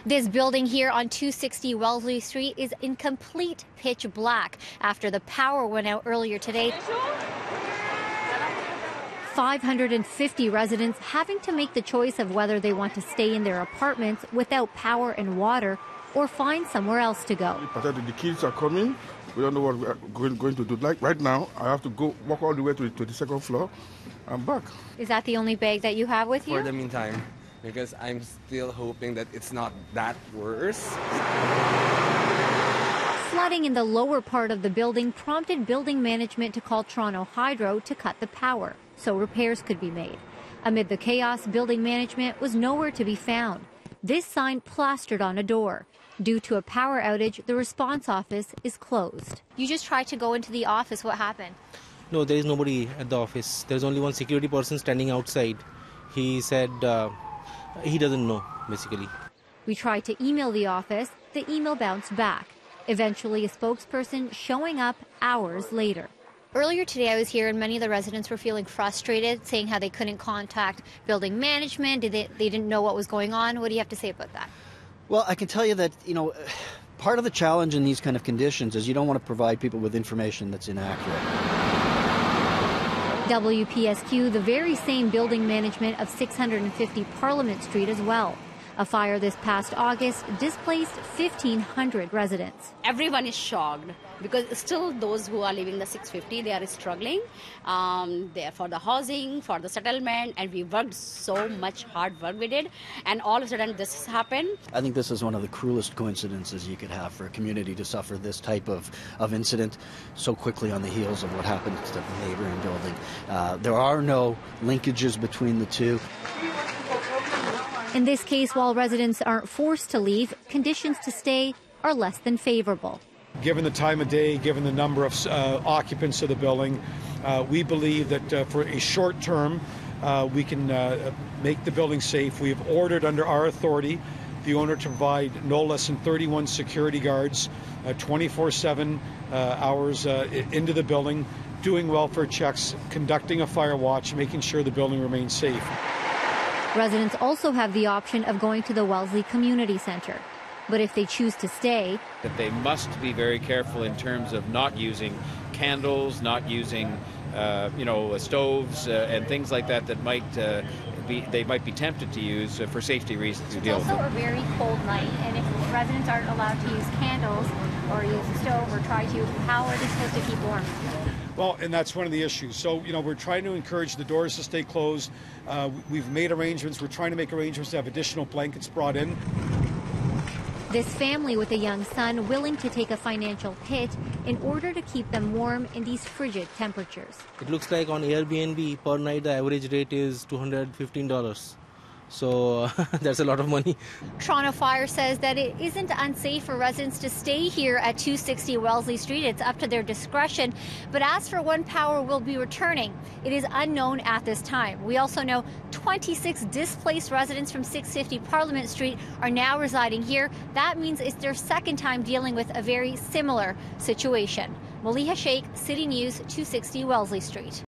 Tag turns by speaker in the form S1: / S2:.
S1: This building here on 260 Wellesley Street is in complete pitch black after the power went out earlier today. 550 residents having to make the choice of whether they want to stay in their apartments without power and water or find somewhere else to go.
S2: The kids are coming. We don't know what we're going to do. Like right now, I have to go walk all the way to the second floor. I'm back.
S1: Is that the only bag that you have with you?
S3: For the meantime, because I'm still hoping that it's not that worse.
S1: Flooding in the lower part of the building prompted building management to call Toronto Hydro to cut the power so repairs could be made. Amid the chaos, building management was nowhere to be found. This sign plastered on a door. Due to a power outage, the response office is closed. You just tried to go into the office. What happened?
S4: No, there is nobody at the office. There's only one security person standing outside. He said he doesn't know, basically.
S1: We tried to email the office. The email bounced back. Eventually, a spokesperson showing up hours later. Earlier today, I was here, and many of the residents were feeling frustrated, saying how they couldn't contact building management. They didn't know what was going on. What do you have to say about that?
S5: Well, I can tell you that, part of the challenge in these kind of conditions is you don't want to provide people with information that's inaccurate.
S1: WPSQ, the very same building management of 650 Parliament Street as well. A fire this past August displaced 1,500 residents.
S6: Everyone is shocked because still those who are living the 650, they are struggling. They are for the housing, for the settlement, and we worked so much hard work we did, and all of a sudden this has happened.
S5: I think this is one of the cruelest coincidences you could have for a community to suffer this type of incident so quickly on the heels of what happened to the neighboring building. There are no linkages between the two.
S1: In this case, while residents aren't forced to leave, conditions to stay are less than favorable.
S7: Given the time of day, given the number of occupants of the building, we believe that for a short term, we can make the building safe. We have ordered under our authority the owner to provide no less than 31 security guards 24/7 hours into the building, doing welfare checks, conducting a fire watch, making sure the building remains safe.
S1: Residents also have the option of going to the Wellesley Community Centre. But if they choose to stay,
S8: that they must be very careful in terms of not using candles, not using, stoves and things like that they might be tempted to use for safety reasons.
S1: It's also a very cold night, and if residents aren't allowed to use candles or use a stove or try to, how are they supposed to keep warm?
S7: Well, and that's one of the issues. So, we're trying to encourage the doors to stay closed. We've made arrangements. We're trying to make arrangements to have additional blankets brought in.
S1: This family with a young son willing to take a financial hit in order to keep them warm in these frigid temperatures.
S4: It looks like on Airbnb per night the average rate is $215. So that's a lot of money.
S1: Toronto Fire says that it isn't unsafe for residents to stay here at 260 Wellesley Street. It's up to their discretion. But as for when power will be returning, it is unknown at this time. We also know 26 displaced residents from 650 Parliament Street are now residing here. That means it's their second time dealing with a very similar situation. Maleeha Sheikh, City News, 260 Wellesley Street.